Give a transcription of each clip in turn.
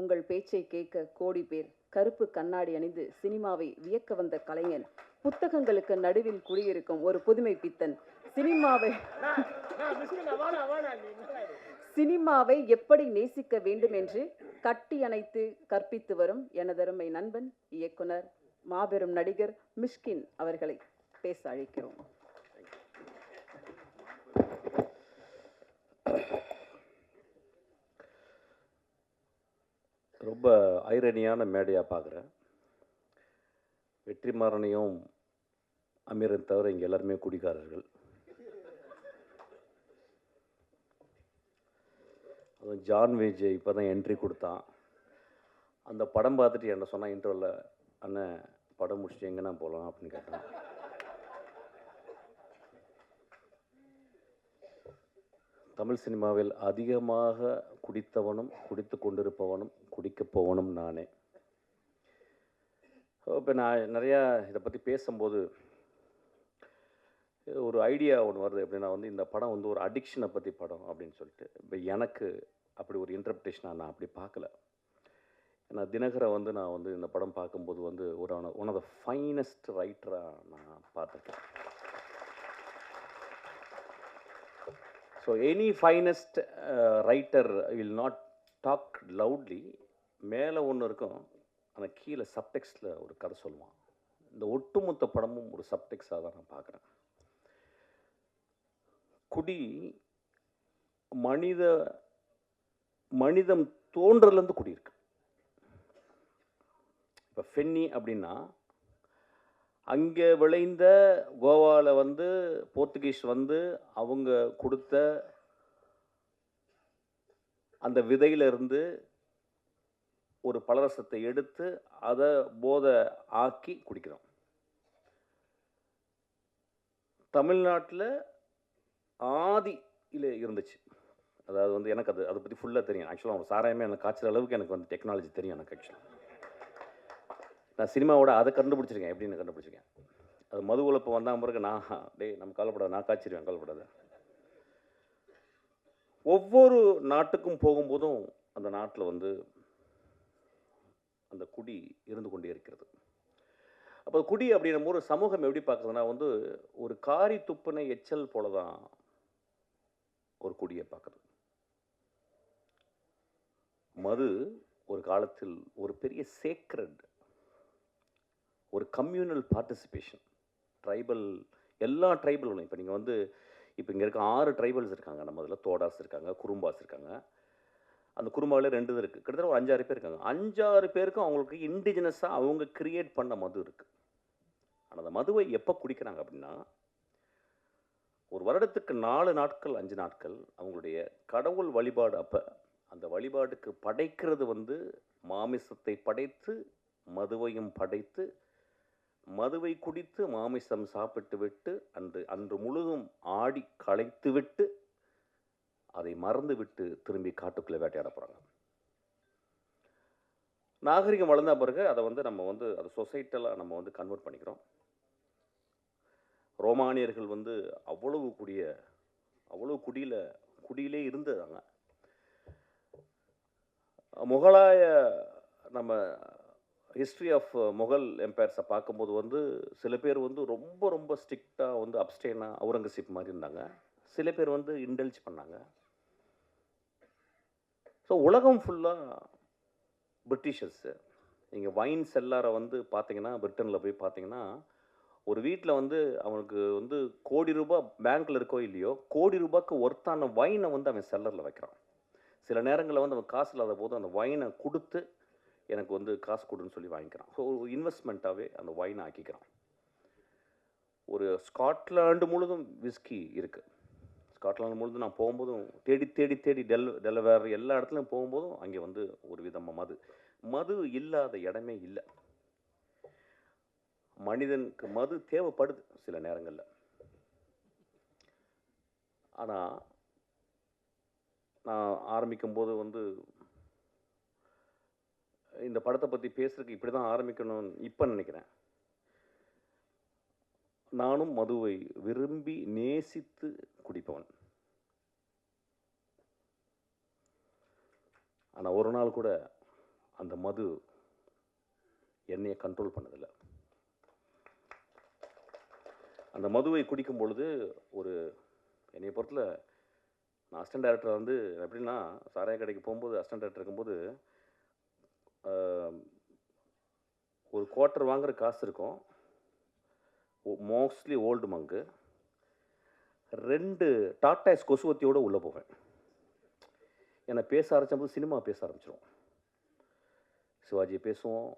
உங்கள் பேச்சை கேட்க கோடி பேர். கருப்பு கண்ணாடி அணிந்து சினிமாவை வியக்க வந்த கலைஞன். புத்தகங்களுக்கு நடுவில் குடியிருக்கும் ஒரு புதுமை பித்தன். சினிமாவை எப்படி நேசிக்க வேண்டும் என்று கட்டி அணைத்து கற்பித்து வரும் எனதருமை நண்பன், இயக்குனர், மாபெரும் நடிகர் மிஷ்கின் அவர்களை பேச அழைக்கிறோம். ரொம்ப ஐரணியான மேடையாக பார்க்குறேன். வெற்றிமாறனையும் அமீரன் தவிர இங்கே எல்லாருமே குடிக்காரர்கள். அதுவும் ஜான் விஜய் இப்போ தான் என்ட்ரி கொடுத்தான். அந்த படம் பார்த்துட்டு என்ன சொன்னால் இன்டர்வலில், அண்ணன் படம் முடிச்சுட்டு எங்கன்னா போகலாம் அப்படின்னு கேட்டான். தமிழ் சினிமாவில் அதிகமாக குடித்தவனும் குடித்து கொண்டிருப்பவனும் குடிக்கப் போவனும் நானே. இப்போ நான் நிறையா இதை பற்றி பேசும்போது ஒரு ஐடியா ஒன்று வருது. எப்படின்னா இந்த படம் ஒரு அடிக்ஷனை பற்றி படம் அப்படின்னு சொல்லிட்டு. இப்போ எனக்கு அப்படி ஒரு இன்டர்பிரேஷனாக நான் அப்படி பார்க்கல. ஏன்னா தினகரை நான் இந்த படம் பார்க்கும்போது ஒரு ஒன் ஆஃப் த ஃபைனஸ்ட் ரைட்டராக நான் பார்த்துருக்கேன். So any finest writer will not talk loudly. மேலே ஒன்று இருக்கும், ஆனால் கீழே சப்டெக்ஸ்டில் ஒரு கதை சொல்லுவான். இந்த ஒட்டுமொத்த படமும் ஒரு சப்டெக்ஸாக தான் நான் பார்க்குறேன். குடி மனிதம் தோன்றதுலேருந்து குடி இருக்கு. இப்போ ஃபென்னி அப்படின்னா அங்கே விளைந்த கோவாவில் போர்த்துகீஸ் அவங்க கொடுத்த அந்த விதையிலிருந்து ஒரு பலரசத்தை எடுத்து அதை போதை ஆக்கி குடிக்கிறோம். தமிழ்நாட்டில் ஆதியில் இருந்துச்சு. அதாவது எனக்கு அதை பற்றி ஃபுல்லாக தெரியும். ஆக்சுவலாக அவங்க சாராயமே எனக்கு காய்ச்சல் அளவுக்கு எனக்கு டெக்னாலஜி தெரியும். எனக்கு ஆக்சுவலாக நான் சினிமாவோட அதை கண்டுபிடிச்சிருக்கேன். எப்படின்னு கண்டுபிடிச்சிருக்கேன். அது மது உழப்பு வந்தால் பிறகு நம்ம கவலைப்படாது, நான் காய்ச்சிருவேன், கவலைப்படாது. ஒவ்வொரு நாட்டுக்கும் போகும்போதும் அந்த நாட்டில் அந்த குடி இருந்து கொண்டே இருக்கிறது. அப்போ குடி அப்படின்னும் போது சமூகம் எப்படி பார்க்குறதுனா ஒரு காரி துப்புனை எச்சல் போல தான் ஒரு குடியை பார்க்குறது. மது ஒரு காலத்தில் ஒரு பெரிய சேக்ரட், ஒரு கம்யூனல் பார்ட்டிசிபேஷன். ட்ரைபல், எல்லா ட்ரைபலும் இப்போ நீங்கள் இப்போ இங்கே இருக்க 6 ட்ரைபல்ஸ் இருக்காங்க. நம்ம அதில் தோடாஸ் இருக்காங்க, குறும்பாஸ் இருக்காங்க. அந்த குறும்பாவிலே 2 இருக்குது. கிட்டத்தட்ட ஒரு 5-6 பேர் இருக்காங்க. 5-6 பேருக்கும் அவங்களுக்கு இண்டிஜினஸாக அவங்க கிரியேட் பண்ண மது இருக்குது. ஆனால் அந்த மதுவை எப்போ குடிக்கிறாங்க அப்படின்னா, ஒரு வருடத்துக்கு 4 நாட்கள் 5 நாட்கள் அவங்களுடைய கடவுள் வழிபாடு. அப்போ அந்த வழிபாட்டுக்கு படைக்கிறது மாமிசத்தை படைத்து மதுவையும் படைத்து மதுவை குடித்து மாமிசம் சாப்பிட்டு விட்டு அன்று முழுதும் ஆடி களைத்து விட்டு அதை மறந்து விட்டு திரும்பி காட்டுக்குள்ளே வேட்டையாட போகிறாங்க. நாகரிகம் வளர்ந்த பிறகு அதை நம்ம அதை சொசைட்டலாக நம்ம கன்வெர்ட் பண்ணிக்கிறோம். ரோமானியர்கள் அவ்வளவு குடியிலே இருந்ததாங்க. முகலாய நம்ம ஹிஸ்ட்ரி ஆஃப் முகல் எம்பையர்ஸை பார்க்கும்போது சில பேர் ரொம்ப ரொம்ப ஸ்ட்ரிக்டாக அப்ஸ்டேனாக அவுரங்கசீப் மாதிரி இருந்தாங்க. சில பேர் இன்டெல்ஜ் பண்ணாங்க. ஸோ உலகம் ஃபுல்லாக பிரிட்டிஷர்ஸு. நீங்கள் வைன் செல்லாரை பார்த்தீங்கன்னா, பிரிட்டனில் போய் பார்த்தீங்கன்னா, ஒரு வீட்டில் அவனுக்கு கோடி ரூபாய் பேங்க்கில் இருக்கோ இல்லையோ, கோடி ரூபாய்க்கு ஒர்த்தான வைனை அவன் செல்லரில் வைக்கிறான். சில நேரங்களில் அவன் காசு இல்லாத போது அந்த வைனை கொடுத்து எனக்கு காசு கொடுன்னு சொல்லி வாங்கிக்கிறான். ஸோ ஒரு இன்வெஸ்ட்மெண்ட்டாகவே அந்த வைனை ஆக்கிக்கிறான். ஒரு ஸ்காட்லாண்டு முழுதும் விஸ்கி இருக்குது. ஸ்காட்லாண்டு முழுதும் நான் போகும்போதும் தேடி தேடி தேடி டெலவேர் எல்லா இடத்துலையும் போகும்போதும் அங்கே ஒரு விதமாக மது இல்லாத இடமே இல்லை. மனிதனுக்கு மது தேவைப்படுது சில நேரங்களில். ஆனால் நான் ஆரம்பிக்கும்போது இந்த படத்தை பற்றி பேசுறதுக்கு இப்படி தான் ஆரம்பிக்கணும்னு இப்போ நினைக்கிறேன். நானும் மதுவை விரும்பி நேசித்து குடிப்பவன். ஆனால் ஒரு நாள் கூட அந்த மது என்னையை கண்ட்ரோல் பண்ணதில்லை. அந்த மதுவை குடிக்கும் பொழுது ஒரு என்னைய பொறுத்தல நான் அசிஸ்டன்ட் டைரக்டர் வந்து எப்படின்னா, சாராய கடைக்கு போகும்போது அசிஸ்டன்ட் டைரக்டர் இருக்கும்போது ஒரு குவார்ட்டர் வாங்குற காசு இருக்கும். மோஸ்ட்லி ஓல்டு மங்கு 2 டாட்டாஸ் கொசுவத்தியோடு உள்ளே போவேன். ஏன்னா பேச ஆரம்பிச்சபோது சினிமா பேச ஆரம்பிச்சிடும். சிவாஜியை பேசுவோம்,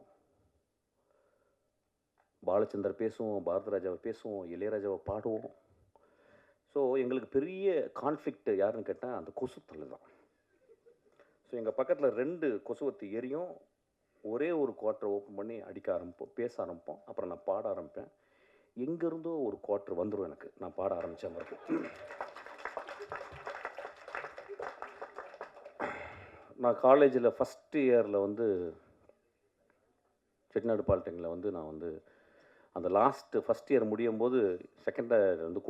பாலச்சந்தர் பேசுவோம், பாரதிராஜாவை பேசுவோம், இளையராஜாவை பாடுவோம். ஸோ எங்களுக்கு பெரிய கான்ஃப்ளிக்ட் யாருன்னு கேட்டால் அந்த கொசுத்தல் தான். ஸோ எங்கள் பக்கத்தில் 2 கொசுவத்தி எரியும். ஒரே ஒரு குவார்ட்டர் ஓப்பன் பண்ணி அடிக்க ஆரம்பிப்போம், பேச ஆரம்பிப்போம். அப்புறம் நான் பாட ஆரம்பிப்பேன். எங்கேருந்தோ ஒரு குவார்ட்டர் வந்துடும் எனக்கு, நான் பாட ஆரம்பித்த மாதிரி. நான் காலேஜில் ஃபஸ்ட் இயரில் வந்து செட்டிநாடு பாலிடெக்னில் வந்து நான் வந்து அந்த ஃபஸ்ட் இயர் முடியும் போது செகண்ட் இயர் வந்து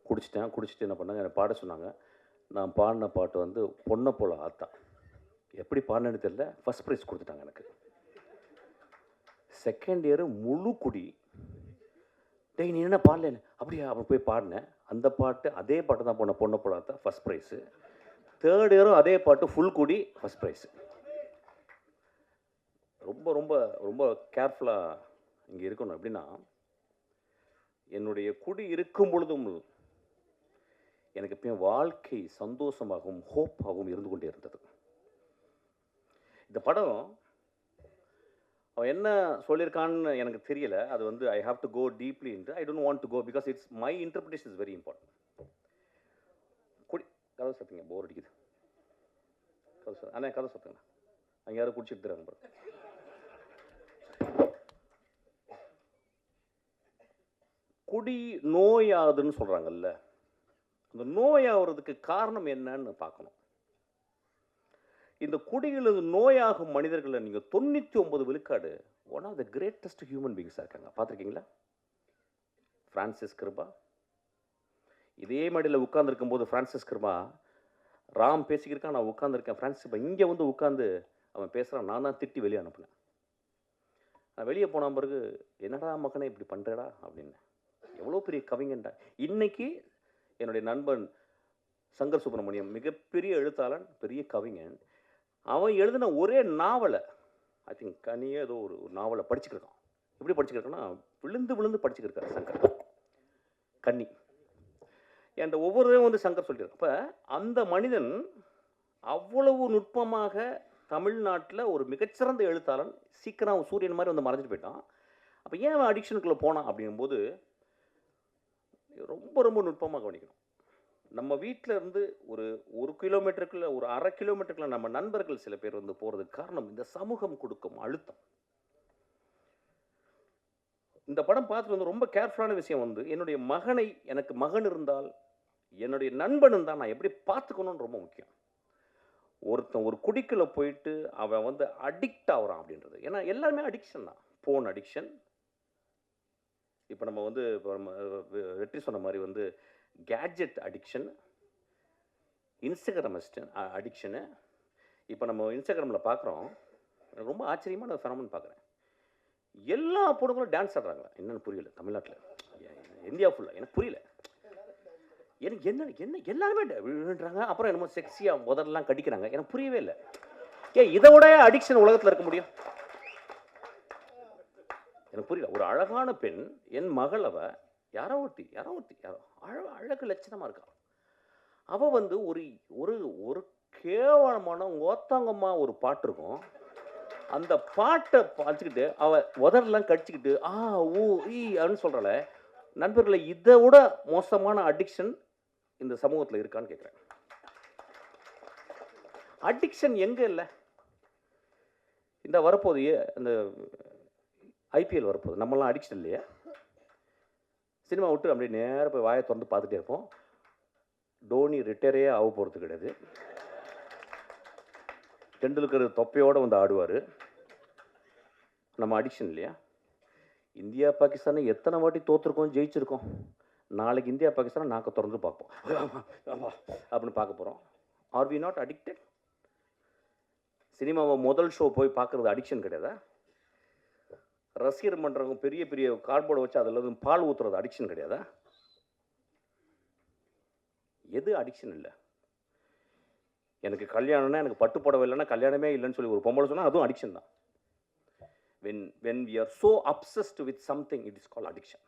குடிச்சிட்டு என்ன பண்ணாங்க, என்னை பாட சொன்னாங்க. நான் பாடின பாட்டு வந்து பொண்ணை போல ஆத்தா. எப்படி பாடினேன்னு தெரியல, ஃபஸ்ட் ப்ரைஸ் கொடுத்துட்டாங்க எனக்கு. செகண்ட் இயரு முழு குடி. டேய் நீ என்ன பாடல, அப்படியா? அப்போ போய் பாடினேன். அந்த பாட்டு அதே பாட்டு தான் பொண்ணை போல ஆத்தா, ஃபஸ்ட் ப்ரைஸு. தேர்ட் இயரும் அதே பாட்டு ஃபுல் குடி, ஃபஸ்ட் ப்ரைஸு. ரொம்ப ரொம்ப ரொம்ப கேர்ஃபுல்லாக இங்கே இருக்கணும். எப்படின்னா, என்னுடைய குடி இருக்கும் பொழுதும் எனக்கு எப்பயும் வாழ்க்கை சந்தோஷமாகவும் ஹோப்பாகவும் இருந்து கொண்டே இருந்தது. இந்த படம் அவன் என்ன சொல்லியிருக்கான்னு எனக்கு தெரியல. அது வந்து I have to go deeply into. I don't want to go because it's my interpretation is very important. கதை சொல்லுங்க, போர் அடிக்குது. கதை சொல்லுங்க அண்ணா, கதை சொல்லுங்க. அங்கே யாரும் குடிச்சிட்டு தராங்க பாருங்க. குடி நோயாகுதுன்னு சொல்கிறாங்கல்ல, அந்த நோயாகிறதுக்கு காரணம் என்னன்னு பார்க்கணும். இந்த குடிகளது நோயாகும் மனிதர்களை நீங்கள் 99 விழுக்காடு one of the greatest human பீயிங்ஸாக இருக்காங்க. பார்த்துருக்கீங்களா? ஃப்ரான்சிஸ் கிருபா இதே மாதிரியில் உட்காந்துருக்கும் போது ஃப்ரான்சிஸ் கிருபா ராம் பேசிக்கிருக்கான், நான் உட்காந்துருக்கேன். ஃப்ரான்சிஸ் கிருபா இங்கே வந்து உட்காந்து அவன் பேசுகிறான். நான் தான் திட்டி வெளியே அனுப்புனேன். நான் வெளியே போன பிறகு என்னடா மகனே இப்படி பண்ணுறடா அப்படின்னு. எவ்வளோ பெரிய கவிஞன்டா. இன்னைக்கு என்னுடைய நண்பன் சங்கர் சுப்பிரமணியம் மிகப்பெரிய எழுத்தாளன், பெரிய கவிஞன். அவன் எழுதின ஒரே நாவலை, ஐ திங்க் கனியே ஏதோ ஒரு நாவலை படிச்சுக்கிருக்கான். எப்படி படிச்சுக்கிருக்கான்னா, விழுந்து படிச்சுக்கிருக்காரு சங்கர். கன்னி என்ற ஒவ்வொருவரும் வந்து சங்கர் சொல்லியிருக்கான். அப்போ அந்த மனிதன் அவ்வளவு நுட்பமாக தமிழ்நாட்டில் ஒரு மிகச்சிறந்த எழுத்தாளன். சீக்கிரம் சூரியன் மாதிரி வந்து மறைஞ்சிட்டு போயிட்டான். அப்போ ஏன் அவன் அடிக்ஷனுக்குள்ளே போனான் அப்படிங்கும்போது ரொம்ப ரொம்ப நுட்பமாக கவனிக்கணும். நம்ம வீட்டில் இருந்து ஒரு கிலோமீட்டருக்குள்ள, ஒரு அரை கிலோமீட்டருக்குள்ள நம்ம நண்பர்கள் சில பேர் வந்து போகிறதுக்கு காரணம் இந்த சமூகம் கொடுக்கும் அழுத்தம். இந்த படம் பார்த்துட்டு வந்து ரொம்ப கேர்ஃபுல்லான விஷயம் வந்து, என்னுடைய மகனை, எனக்கு மகன் இருந்தால் என்னுடைய நண்பன் இருந்தால் நான் எப்படி பார்த்துக்கணும்னு ரொம்ப முக்கியம். ஒருத்தன் ஒரு குடிக்குள்ள போயிட்டு அவன் வந்து அடிக்ட் ஆகிறான் அப்படின்றது. ஏன்னா எல்லாருமே அடிக்ஷன் தான். Phone addiction. இப்போ நம்ம வந்து வெற்றி சொன்ன மாதிரி வந்து கேட்ஜெட் அடிக்ஷன், இன்ஸ்டாகிராம் அடிக்ஷனு. இப்போ நம்ம இன்ஸ்டாகிராமில் பார்க்குறோம், ரொம்ப ஆச்சரியமான ஃபெனோமெனன் பார்க்குறேன். எல்லா பொண்ணுங்களும் டான்ஸ் ஆடுறாங்க. என்னென்னு புரியல தமிழ்நாட்டில், இந்தியா ஃபுல்லாக எனக்கு புரியல. எனக்கு என்ன எல்லாருமே விழுறாங்க. அப்புறம் என்னமோ செக்ஸியாக முதல்லாம் கடிக்கிறாங்க. எனக்கு புரியவே இல்லை. இதை விட அடிக்ஷன் உலகத்தில் இருக்க முடியும்? எனக்கு புரியல. ஒரு அழகான பெண், என் மகள், யாரோ ஒருத்தி அழகு லட்சணமாக இருக்கா. அவள் வந்து ஒரு கேவலமான ஓத்தாங்கம்மா ஒரு பாட்டு இருக்கும். அந்த பாட்டை பார்த்துக்கிட்டு அவள் உதரெல்லாம் கடிச்சிக்கிட்டு ஊ ஈ அப்படின்னு சொல்கிறாள். நண்பர்களை, இதை விட மோசமான அடிக்ஷன் இந்த சமூகத்தில் இருக்கான்னு கேட்குறேன். அடிக்ஷன் எங்கே இல்லை? இந்த வரப்போது இந்த ஐபிஎல் வரப்போகுது. நம்மளாம் அடிக்ஷன் இல்லையா? சினிமா விட்டு அப்படியே நேராக போய் வாயை திறந்து பார்த்துட்டே இருப்போம். டோனி ரிட்டையரே ஆக போகிறது கிடையாது. டெண்டுல்கர் தொப்பையோடு வந்து ஆடுவார். நம்ம அடிக்ஷன் இல்லையா? இந்தியா பாகிஸ்தானை எத்தனை வாட்டி தோற்றுருக்கோம், ஜெயிச்சிருக்கோம். நாளைக்கு இந்தியா பாகிஸ்தானை நாக்க திறந்து பார்ப்போம் அப்படின்னு பார்க்க போகிறோம். Are we not addicted? சினிமாவை முதல் ஷோ போய் பார்க்குறது அடிக்ஷன் கிடையாதா? ரசிகர் மன்றவங்க பெரிய பெரிய கார்ட்போர்டை வச்சு அதில் பால் ஊற்றுறது அடிக்ஷன் கிடையாதா? எது அடிக்ஷன் இல்லை? எனக்கு கல்யாணம்னா எனக்கு பட்டு புடவை இல்லைன்னா கல்யாணமே இல்லைன்னு சொல்லி ஒரு பொம்பளை சொன்னால் அதுவும் அடிக்ஷன் தான். when we are so obsessed with something, it is called addiction.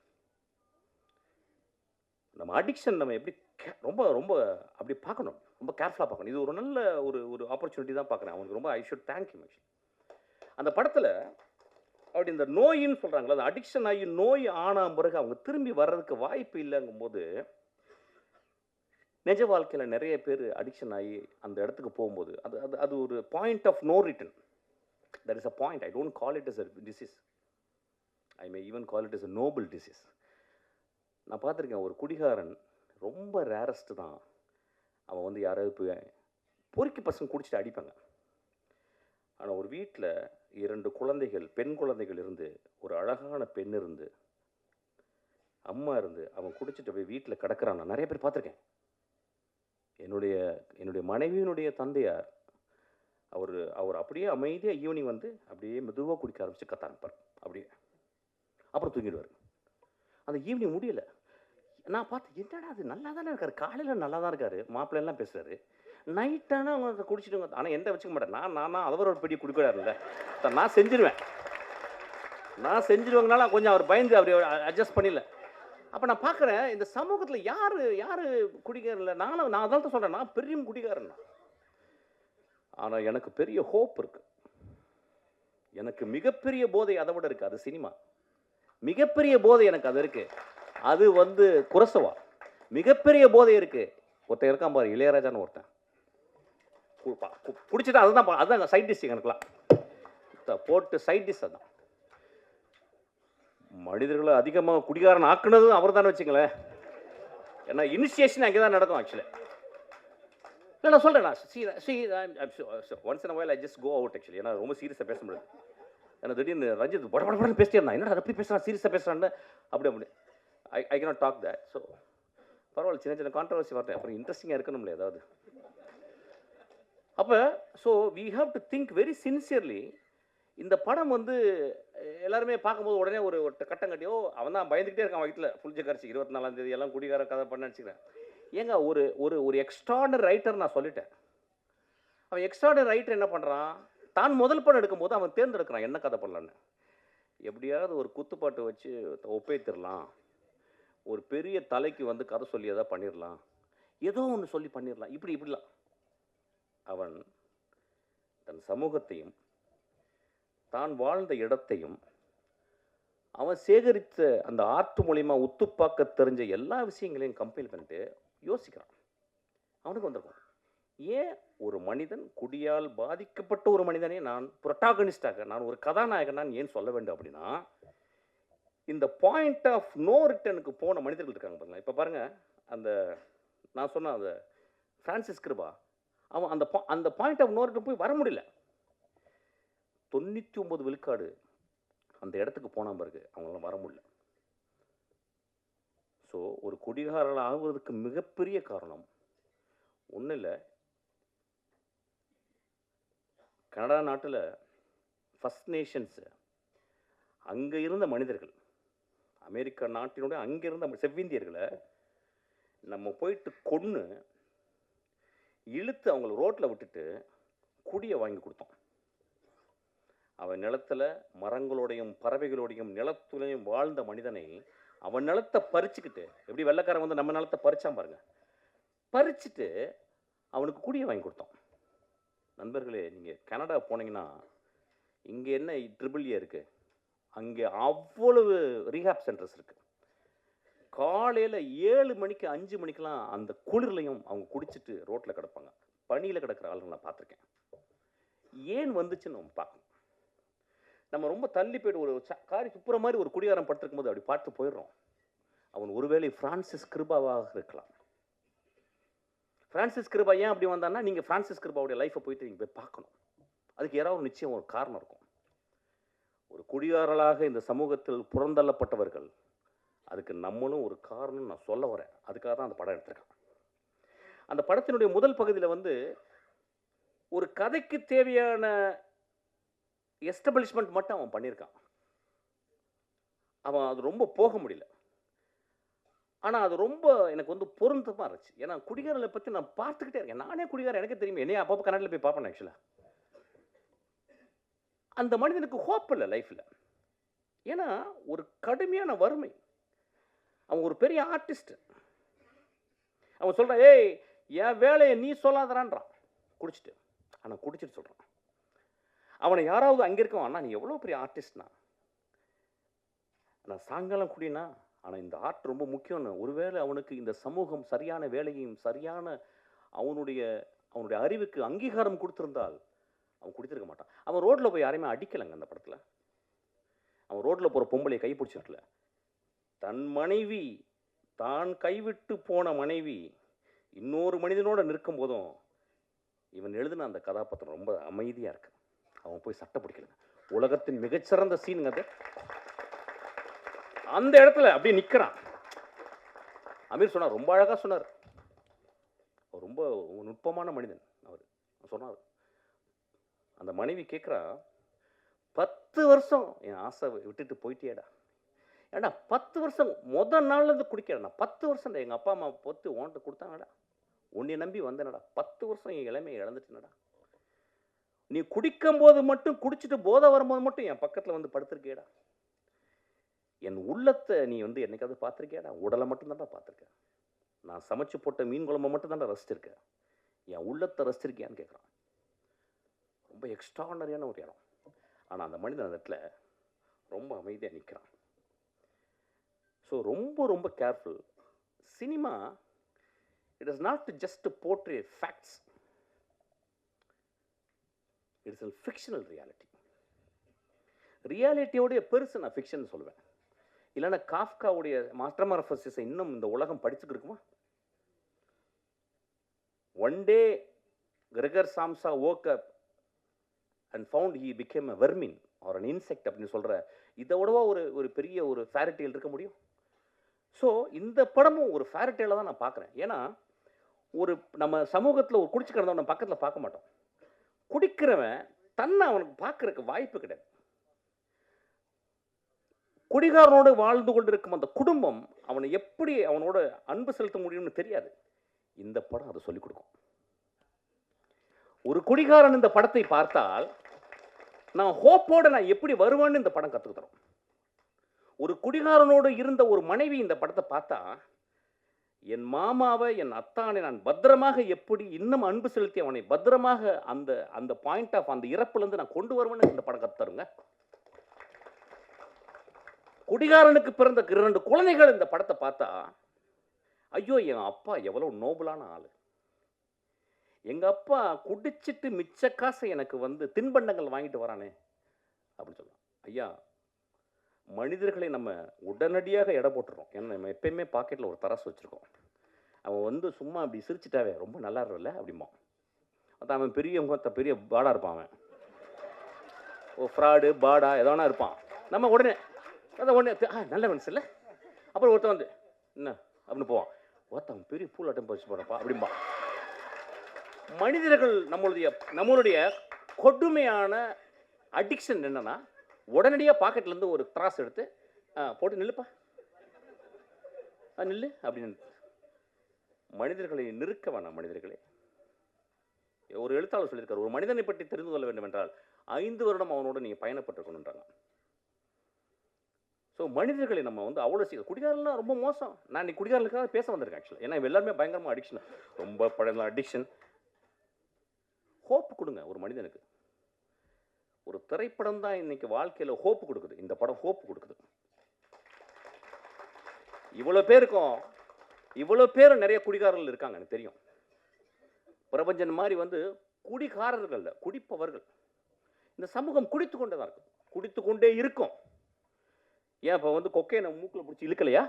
நம்ம அடிக்ஷன் நம்ம எப்படி ரொம்ப ரொம்ப அப்படி பார்க்கணும், ரொம்ப கேர்ஃபுல்லாக பார்க்கணும். இது ஒரு நல்ல ஒரு ஆப்பர்ச்சுனிட்டி தான் பார்க்குறேன். அவனுக்கு ரொம்ப ஐ ஷுட் தேங்க் யூ. அந்த படத்தில் அப்படி இந்த நோயின்னு சொல்கிறாங்களா, அந்த அடிக்ஷன் ஆகி நோய் ஆன பிறகு அவங்க திரும்பி வர்றதுக்கு வாய்ப்பு இல்லைங்கும்போது, நிஜ வாழ்க்கையில் நிறைய பேர் அடிக்ஷன் ஆகி அந்த இடத்துக்கு போகும்போது அது அது அது ஒரு point of no return. There is a point. I don't call it as a disease. I may even call it as a noble disease. நான் பார்த்துருக்கேன் ஒரு குடிகாரன், ரொம்ப ரேரஸ்ட் தான். அவன் வந்து யாராவது போய் பொறுக்கி பசங்க குடிச்சிட்டு அடிப்பாங்க. ஆனால் ஒரு வீட்டில் 2 குழந்தைகள், பெண் குழந்தைகள் இருந்து, ஒரு அழகான பெண் இருந்து, அம்மா இருந்து, அவன் குடிச்சிட்டு போய் வீட்டில் கிடக்கிறான். நான் நிறைய பேர் பார்த்துருக்கேன். என்னுடைய மனைவியினுடைய தந்தையார் அவர் அப்படியே அமைதியாக ஈவினிங் வந்து அப்படியே மெதுவாக குடிக்க ஆரம்பித்து கத்த ஆரம்பிப்பார். அப்படியே அப்புறம் தூங்கிடுவார். அந்த ஈவினிங் முடியலை. நான் பார்த்து என்னடா அது நல்லா தானே இருக்கார், காலையில் நல்லா தான் இருக்கார், மாப்பிள்ளைலாம் பேசுகிறாரு, நைட்டானா அவங்க குடிச்சிட்டு. ஆனால் எந்த வச்சுக்க மாட்டேன் நான் அவர் ஒரு பெரிய குடிக்கிறாருல்ல, நான் செஞ்சிருவேங்கனால கொஞ்சம் அவர் பயந்து அப்படி அட்ஜஸ்ட் பண்ணிடல. அப்போ நான் பார்க்குறேன் இந்த சமூகத்தில் யார் குடிக்காரில்ல. நான் அதான் தான் சொல்கிறேன், நான் பெரிய குடிக்காரன். ஆனால் எனக்கு பெரிய ஹோப் இருக்குது. எனக்கு மிகப்பெரிய போதை அதை விட இருக்குது. அது சினிமா. மிகப்பெரிய போதை எனக்கு அது இருக்குது. அது வந்து குரசவா. மிகப்பெரிய போதை இருக்குது. ஒருத்தன் இருக்கான் பாரு, இளையராஜான்னு ஒருத்தன். பிடிச்சிட்டா அதுதான் சைட் டிஷ். எனக்குலாம் போட்டு சைட் டிஷ் அதுதான். மனிதர்களை அதிகமாக குடிகாரன் ஆக்குனதும் அவர் தானே வச்சுங்களேன். ஏன்னா இனிஷியேஷன் அங்கே தான் நடக்கும் ஆக்சுவலி. இல்லை நான் சொல்கிறேன், once in a while I just go out actually. ஏன்னா ரொம்ப சீரியஸாக பேச முடியாது. ஏன்னா திடீர்னு ரஞ்சித் படப்படன்னு பேசிட்டே இருந்தான். என்னடா அப்படி பேசுகிறான், சீரியஸாக பேசுகிறான்னு அப்படி I cannot talk that. So பரவாயில்ல, சின்ன கான்ட்ரவர்சி வரட்டேன், அப்புறம் இன்ட்ரெஸ்டிங்காக இருக்கணும்ல ஏதாவது. அப்போ so we have to think very sincerely. இந்த படம் வந்து எல்லாருமே பார்க்கும்போது உடனே ஒரு கட்டம் கட்டியோ அவன் தான் பயந்துக்கிட்டே இருக்கான் வயிற்றுல புளிச்ச கரைச்சி 24ஆம் தேதி எல்லாம் குடிகார கதை பண்ண நினச்சிக்கிறேன். ஏங்க ஒரு எக்ஸ்ட்ராடனரி ரைட்டர் நான் சொல்லிட்டேன். அவன் எக்ஸ்ட்ராடனரி ரைட்டர் என்ன பண்ணுறான், தான் முதல் படம் எடுக்கும்போது அவன் தேர்ந்தெடுக்கிறான் என்ன கதை பண்ணலான்னு. எப்படியாவது ஒரு குத்துப்பாட்டு வச்சு ஒப்பேத்திடலாம், ஒரு பெரிய தலைக்கு வந்து கதை சொல்லி எதாவது பண்ணிடலாம், ஏதோ ஒன்று சொல்லி பண்ணிடலாம், இப்படிலாம். அவன் தன் சமூகத்தையும் தான் வாழ்ந்த இடத்தையும் அவன் சேகரித்த அந்த ஆர்ட் மூலிமா உத்துப்பாக்க தெரிஞ்ச எல்லா விஷயங்களையும் கம்பைல் பண்ணிட்டு யோசிக்கிறான். அவனுக்கு வந்திருக்கும், ஏன் ஒரு மனிதன் குடியால் பாதிக்கப்பட்ட ஒரு மனிதனே நான் புரோட்டாகனிஸ்டாக, நான் ஒரு கதாநாயகன் நான் ஏன் சொல்ல வேண்டும் அப்படின்னா, இந்த பாயிண்ட் ஆஃப் நோ ரிட்டனுக்கு போன மனிதர்கள் இருக்காங்க பாருங்க. இப்போ பாருங்க, அந்த நான் சொன்ன அந்த பிரான்சிஸ் கிருபா, அவன் அந்த பாயிண்ட் ஆஃப் நோ ரிட்டன் போய் வர முடியல. 99 விழுக்காடு அந்த இடத்துக்கு போன பிறகு அவங்களால வர முடியல. ஸோ ஒரு குடிகாரர்கள் ஆகுவதற்கு மிகப்பெரிய காரணம் ஒன்றும் இல்லை. கனடா நாட்டில் ஃபர்ஸ்ட் நேஷன்ஸு அங்கே இருந்த மனிதர்கள், அமெரிக்கா நாட்டினுடைய அங்கே இருந்த செவ்விந்தியர்களை நம்ம போயிட்டு கொன்று இழுத்து அவங்கள ரோட்டில் விட்டுட்டு குடியை வாங்கி கொடுத்தோம். அவன் நிலத்தில் மரங்களோடையும் பறவைகளோடையும் நிலத்துலையும் வாழ்ந்த மனிதனை அவன் நிலத்தை பறிச்சுக்கிட்டு, எப்படி வெள்ளைக்காரன் வந்து நம்ம நிலத்தை பறிச்சான் பாருங்க, பறிச்சுட்டு அவனுக்கு குடியை வாங்கி கொடுத்தோம். நண்பர்களே, நீங்கள் கனடா போனீங்கன்னா இங்கே என்ன ட்ரிபிள்ஏ இருக்குது, அங்கே அவ்வளவு ரீஹாப் சென்டர்ஸ் இருக்குது. காலையில் 7 மணிக்கு 5 மணிக்கெலாம் அந்த குளிர்லையும் அவங்க குடிச்சிட்டு ரோட்டில் கிடப்பாங்க. பனியில் கிடக்கிற ஆளுங்க நான் பார்த்துருக்கேன். ஏன் வந்துச்சுன்னு நம்ம பார்க்கணும். நம்ம ரொம்ப தள்ளி போய்ட்டு ஒரு காரி துப்புற மாதிரி ஒரு குடிகாரம் படுத்திருக்கும் போது அப்படி பார்த்து போயிடுறோம். அவன் ஒருவேளை பிரான்சிஸ் கிருபாவாக இருக்கலாம். பிரான்சிஸ் கிருபா ஏன் அப்படி வந்தான்னா, நீங்கள் பிரான்சிஸ் கிருபாவுடைய லைஃப்பை போயிட்டு நீங்கள் போய் பார்க்கணும். அதுக்கு யாராவது நிச்சயம் ஒரு காரணம் இருக்கும். ஒரு குடிகாரர்களாக இந்த சமூகத்தில் புறந்தள்ளப்பட்டவர்கள், அதுக்கு நம்மளும் ஒரு காரணம் நான் சொல்ல வரேன். அதுக்காக தான் அந்த படம் எடுத்திருக்கேன். அந்த படத்தினுடைய முதல் பகுதியில் வந்து ஒரு கதைக்கு தேவையான எஸ்டபிளிஷ்மெண்ட் மட்டும் அவன் பண்ணியிருக்கான். அவன் அது ரொம்ப போக முடியல. ஆனால் அது ரொம்ப எனக்கு வந்து பொருந்தமாக இருந்துச்சு. ஏன்னா குடிகாரர்களை பற்றி நான் பார்த்துக்கிட்டே இருக்கேன். நானே குடிகாரன், எனக்கு தெரியும். என்னையே அப்பப்போ கன்னடில் போய் பார்ப்பேன். ஆக்சுவலாக அந்த மனிதனுக்கு ஹோப் இல்லை லைஃப்பில். ஏன்னா ஒரு கடுமையான வறுமை. அவன் ஒரு பெரிய ஆர்டிஸ்ட். அவன் சொல்கிறான், ஏய் என் வேலையை நீ சொல்லாதறான்றான் குடிச்சிட்டு. ஆனால் குடிச்சிட்டு சொல்கிறான். அவனை யாராவது அங்கே இருக்கவன், அண்ணா நீ எவ்வளோ பெரிய ஆர்டிஸ்ட்னா, நான் சாயங்காலம் குடினா, ஆனால் இந்த ஆர்ட் ரொம்ப முக்கியம்னு. ஒருவேளை அவனுக்கு இந்த சமூகம் சரியான வேலையும் சரியான அவனுடைய அறிவுக்கு அங்கீகாரம் கொடுத்துருந்தால் அவன் குடித்திருக்க மாட்டான். அவன் ரோட்டில் போய் யாரையுமே அடிக்கலைங்க அந்த படத்தில். அவன் ரோட்டில் போகிற பொம்பளையை கை பிடிச்சிருக்கல. தன் மனைவி, தான் கைவிட்டு போன மனைவி இன்னொரு மனிதனோட நிற்கும் போதும் இவன் எழுதின அந்த கதாபாத்திரம் ரொம்ப அமைதியாக இருக்கு. அவன் போய் சட்டை பிடிக்கல. உலகத்தின் மிகச்சிறந்த சீனுங்க அது. அந்த இடத்துல அப்படியே நிற்கிறான். அமீர் சொன்னார், ரொம்ப அழகாக சொன்னார். அவர் ரொம்ப நுட்பமான மனிதன். அவர் சொன்னார், அந்த மனைவி கேட்குறா, 10 வருஷம் என் ஆசை விட்டுட்டு போயிட்டியேடா. ஏடா 10 வருஷம் முதல் நாள்லேருந்து குடிக்கிறேண்ணா. 10 வருஷம் எங்கள் அப்பா அம்மா பொத்து ஓன்ட்டு கொடுத்தாங்கடா. உன்னை நம்பி வந்தேனடா. 10 வருஷம் என் இளமையை இழந்துட்டேனடா. நீ குடிக்கும் போது மட்டும், குடிச்சிட்டு போதை வரும்போது மட்டும் என் பக்கத்தில் வந்து படுத்திருக்கேடா. என் உள்ளத்தை நீ வந்து என்னைக்காவது பார்த்துருக்கியாடா? உடலை மட்டும்தான்டா பார்த்துருக்கேன். நான் சமைச்சு போட்ட மீன் குழம்பை மட்டும்தான்டா ரசிச்சிருக்கேன். என் உள்ளத்தை ரசிச்சிருக்கியான்னு கேட்குறான். ரொம்ப எக்ஸ்ட்ரானரியான ஒரு இடம். ஆனால் அந்த மனிதன் அந்த இடத்துல ரொம்ப அமைதியாக நிற்கிறான். ஸோ ரொம்ப ரொம்ப careful. Cinema it is not just portray facts, it is a fictional reality. ரியாலிட்டியோடைய பெருசு நான் ஃபிக்ஷன் சொல்லுவேன். இல்லைன்னா காஃப்காவுடைய மாஸ்டர்மார்ஃபசிஸை இன்னும் இந்த உலகம் படிச்சுட்டு இருக்குமா? One day Gregor Samsa woke up and found he became a vermin or an insect அப்படின்னு சொல்கிற இதை விடவா ஒரு பெரிய ஒரு ஃபேரிட்டேல் இருக்க முடியும்? ஸோ இந்த படமும் ஒரு ஃபேரிட்டேலை தான் நான் பார்க்குறேன். ஏன்னா நம்ம சமூகத்தில் ஒரு குடிச்சு கிடந்தவன் பக்கத்தில் பார்க்க மாட்டோம். குடிக்கிறவன் தன்னை அவனுக்கு பார்க்கறதுக்கு வாய்ப்பு கிடையாது. குடிகாரனோடு வாழ்ந்து கொண்டிருக்கும் அந்த குடும்பம் அவனை எப்படி அவனோட அன்பு செலுத்த முடியும்னு தெரியாது. இந்த படம் அதை சொல்லிக் கொடுக்கும். ஒரு குடிகாரன் இந்த படத்தை பார்த்தால் நான் ஹோப்போட நான் எப்படி வருவேன்னு இந்த படம் கற்றுக்கு தரும். ஒரு குடிகாரனோடு இருந்த ஒரு மனைவி இந்த படத்தை பார்த்தா, என் மாமாவை, என் அத்தானை நான் பத்திரமாக எப்படி இன்னும் அன்பு செலுத்தி அவனை பத்திரமாக அந்த பாயிண்ட் ஆஃப் அந்த இறப்புலேருந்து நான் கொண்டு வருவேன்னு இந்த படம் கற்றுத்தருங்க. குடிகாரனுக்கு பிறந்த 2 குழந்தைகள் இந்த படத்தை பார்த்தா, ஐயோ என் அப்பா எவ்வளோ நோபலான ஆள், எங்கள் அப்பா குடிச்சிட்டு மிச்ச காசை எனக்கு வந்து தின்பண்டங்கள் வாங்கிட்டு வரானே அப்படின்னு சொல்லலாம். ஐயா, மனிதர்களை நம்ம உடனடியாக எடை போட்டுறோம். ஏன்னா நம்ம எப்பயுமே பாக்கெட்டில் ஒரு தராசு வச்சுருக்கோம். அவன் வந்து சும்மா அப்படி சிரிச்சிட்டாவே ரொம்ப நல்லா இருக்கல அப்படிமா. அதான் அவன் பெரிய பாடா இருப்பான். அவன் ஃப்ராடு பாடா எதோனா இருப்பான். நம்ம உடனே நல்ல மனசு இல்லை. அப்புறம் ஒருத்தன் வந்து என்ன அப்படின்னு போவான். ஒருத்தன் பெரிய பூல் அட்டம் பறிச்சு போறப்பா அப்படிம்பா. மனிதர்கள் நம்மளுடைய கொடுமையான அடிக்ஷன் என்னன்னா, உடனடியாக பாக்கெட்லேருந்து ஒரு திராஸ் எடுத்து போட்டு நில்லுப்பா, நில்லு அப்படின்னு. மனிதர்களை நிறுக்க வேணாம். மனிதர்களே, ஒரு எழுத்தாளர் சொல்லியிருக்காரு, ஒரு மனிதனை பற்றி தெரிந்து கொள்ள வேண்டும் என்றால் 5 வருடம் அவனோட நீங்கள் பயணப்பட்டிருக்கணுன்றாங்க. ஸோ மனிதர்களை நம்ம வந்து அவ்வளோ சீக்கிரம், குடிகாரலாம் ரொம்ப மோசம். நான் இன்னைக்கு குடிகாரர்களுக்காக பேச வந்திருக்கேன் ஆக்சுவலாக. ஏன்னா எல்லாருமே பயங்கரமாக அடிக்ஷன், ரொம்ப பழைய அடிக்ஷன். ஹோப் கொடுங்க ஒரு மனிதனுக்கு. ஒரு திரைப்படம் தான் இன்னைக்கு வாழ்க்கையில் ஹோப் கொடுக்குது. இந்த படம் ஹோப் கொடுக்குது. இவ்வளோ பேர் நிறைய குடிகாரர்கள் இருக்காங்க எனக்கு தெரியும். பிரபஞ்சன் மாதிரி வந்து குடிகாரர்கள், குடிப்பவர்கள். இந்த சமூகம் குடித்து கொண்டே தான் இருக்கும், குடித்து கொண்டே இருக்கும். ஏன் இப்போ வந்து கொக்கையை மூக்கில் பிடிச்சி இழுக்கலையா?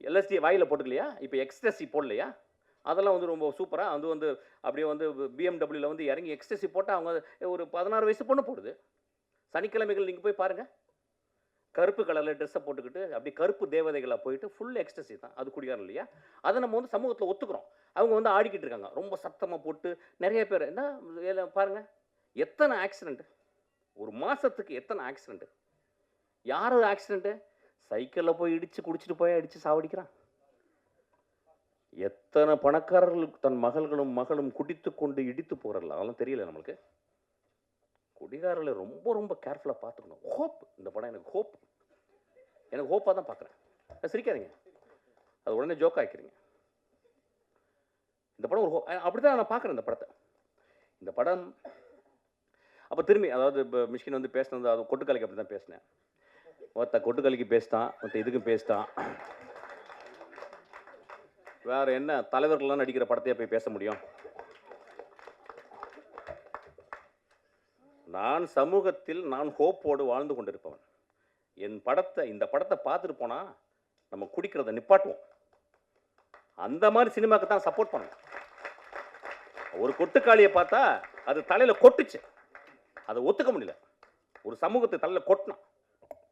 எல்எஸ்டி வாயில் போட்டுக்கலையா? இப்போ எக்ஸ்ட்ரஸி போடலையா? அதெல்லாம் வந்து ரொம்ப சூப்பராக வந்து அப்படியே வந்து பிஎம்டபிள்யூவில் வந்து இறங்கி எக்ஸ்ட்ரஸி போட்டால் அவங்க ஒரு 16 வயசு பொண்ணு போடுது. சனிக்கிழமைகள் நீங்கள் போய் பாருங்கள். கருப்பு கலரில் ட்ரெஸ்ஸை போட்டுக்கிட்டு அப்படி கருப்பு தேவதைகளாக போயிட்டு ஃபுல் எக்ஸ்டசி தான், அது குடிகாரம் இல்லையா? அதை நம்ம வந்து சமூகத்தில் ஒத்துக்கிறோம். அவங்க வந்து ஆடிக்கிட்டு இருக்காங்க ரொம்ப சத்தமாக போட்டு. நிறைய பேர் என்ன பாருங்கள், எத்தனை ஆக்சிடென்ட் ஒரு மாதத்துக்கு, எத்தனை ஆக்சிடென்ட். யார் ஆக்சிடென்ட்டு? சைக்கிளில் போய் இடித்து குடிச்சிட்டு போய் அடித்து சாவடிக்கிறான். எத்தனை பணக்காரர்களுக்கு தன் மகள்களும் மகளும் குடித்து கொண்டு இடித்து போகிறல, அதெல்லாம் தெரியல நம்மளுக்கு. குடிகாரர்களை ரொம்ப ரொம்ப கேர்ஃபுல்லாக பார்த்துக்கணும். ஹோப், இந்த படம் எனக்கு ஹோப், எனக்கு ஹோப்பாக தான் பார்க்குறேன். சிரிக்காதீங்க, அது உடனே ஜோக் ஆக்கிக்கிறீங்க. இந்த படம் ஒரு அப்படி தான் நான் பார்க்குறேன் இந்த படத்தை. இந்த படம் அப்போ திரும்பி, அதாவது இப்போ மிஷ்கின் வந்து பேசினது, அது கொட்டுக்கலைக்கு அப்படி தான் பேசினேன். ஒருத்த கொட்டுக்கலைக்கு பேசிட்டான், ஒருத்த இதுக்கும் பேசிட்டான். வேற என்ன தலைவர்கள்லாம் நடிக்கிற படத்தையே போய் பேச முடியும்? நான் சமூகத்தில் நான் ஹோப்போடு வாழ்ந்து கொண்டிருப்பவன். இந்த படத்தை பார்த்துட்டு போனால் நம்ம குடிக்கிறத நிப்பாட்டுவோம். அந்த மாதிரி சினிமாக்கு தான் சப்போர்ட் பண்ணணும். ஒரு கொட்டுக்காளியை பார்த்தா அது தலையில் கொட்டுச்சு, அதை ஒத்துக்க முடியல. ஒரு சமூகத்துக்கு தலையில் கொட்டினான்,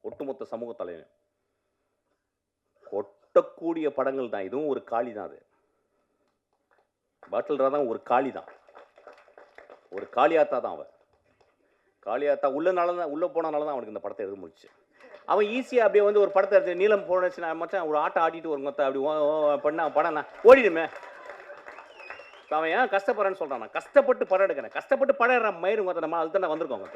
ஒட்டுமொத்த சமூக தலைவன். கொட்டக்கூடிய படங்கள் தான், இதுவும் ஒரு காளி தான். அது பாட்டில் தான், ஒரு காளி தான், ஒரு காளியாத்தா தான். அவன் காளியாத்தா உள்ளே போனனால தான் அவனுக்கு இந்த படத்தை எழுத முடிச்சு. அவன் ஈஸியாக அப்படியே வந்து ஒரு படத்தை எடுத்து நீளம் போனச்சுன்னா மச்சான் ஒரு ஆட்டம் ஆடிட்டு ஒரு மொத்த அப்படி பண்ணா படம் ஓடிடுமே. அவன் ஏன் கஷ்டப்படுறேன்னு சொல்கிறான். நான் கஷ்டப்பட்டு படம் எடுக்கிறேன், கஷ்டப்பட்டு படம் எடுறான் மயிறு மொத்த. நம்ம அது தானே வந்திருக்கோம்.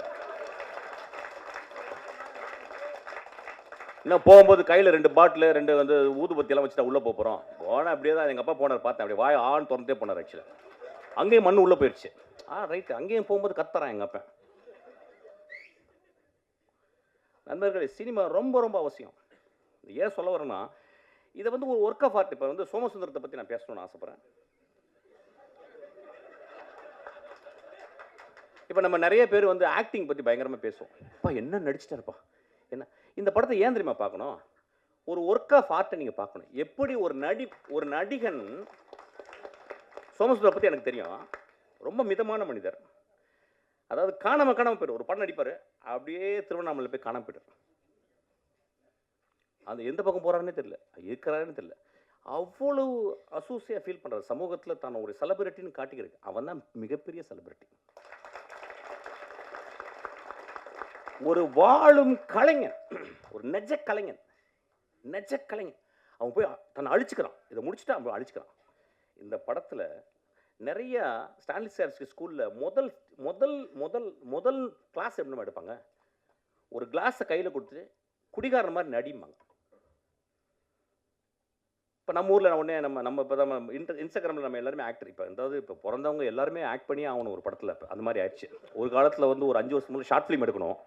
இன்னும் போகும்போது கையில் 2 பாட்டில் 2 வந்து ஊதுபத்தியெல்லாம் வச்சுட்டா உள்ளே போகிறோம். போனால் அப்படியே தான் எங்கள் அப்பா போனார், பார்த்தேன். அப்படியே வாய் ஆண் திறந்தே போனார். ஆக்சுவலாக அங்கேயும் மண் உள்ளே போயிடுச்சு. ரைட்டு, அங்கேயும் போகும்போது கத்துறான் எங்கள் அப்பா. நண்பர்களே, சினிமா ரொம்ப ரொம்ப அவசியம். ஏன் சொல்ல வரேன்னா, இதை வந்து ஒரு ஒர்க் ஆஃப் ஆர்ட். இப்போ வந்து சோமசுந்தரத்தை பற்றி நான் பேசணும்னு ஆசைப்பட்றேன். இப்போ நம்ம நிறைய பேர் வந்து ஆக்டிங் பற்றி பயங்கரமாக பேசுவோம். அப்பா என்ன நடிச்சிட்டாருப்பா, என்ன. இந்த படத்தை ஏன் தெரியுமா பார்க்கணும்? ஒரு ஒர்க் ஆஃப் ஆர்ட்டை நீங்கள் பார்க்கணும். எப்படி ஒரு நடிகன், சோமசுந்தரம் பற்றி எனக்கு தெரியும், ரொம்ப மிதமான மனிதர். அதாவது காணாமல் போய்டும். ஒரு படம் நடிப்பார், அப்படியே திருவண்ணாமலை போய் காணாமல் போய்டும். அது எந்த பக்கம் போகிறாருன்னே தெரியல, இருக்கிறாருன்னு தெரியல. அவ்வளவு அசூசியாக ஃபீல் பண்ணுறாரு. சமூகத்தில் தான் ஒரு செலிபிரிட்டின்னு காட்டிக்கிறது. அவன் தான் மிகப்பெரிய செலிபிரிட்டி. ஒரு வாழும் கலைஞன், ஒரு நெஜ கலைஞன். அவன் போய் தன்னை அழிச்சுக்கிறான். இதை முடிச்சுட்டு அவன் அழிச்சுக்கிறான். இந்த படத்தில் நிறைய ஸ்டான்லிஸ்டார்ஸ்கி ஸ்கூலில் முதல் முதல் முதல் முதல் கிளாஸ் எப்படி எடுப்பாங்க? ஒரு கிளாஸை கையில் கொடுத்துட்டு குடிகாரன் மாதிரி நடிம்பாங்க. இப்போ நம்ம ஊரில் உடனே நம்ம இப்போ தான் இன்ஸ்டாகிராமில் நம்ம எல்லாருமே ஆக்டர். இப்போ பிறந்தவங்க எல்லாருமே ஆக்ட் பண்ணி ஆகணும் ஒரு படத்தில். இப்போ அந்த மாதிரி ஆயிடுச்சு. ஒரு காலத்தில் வந்து ஒரு 5 வருஷம் ஷார்ட் ஃபிலிம் எடுக்கணும்.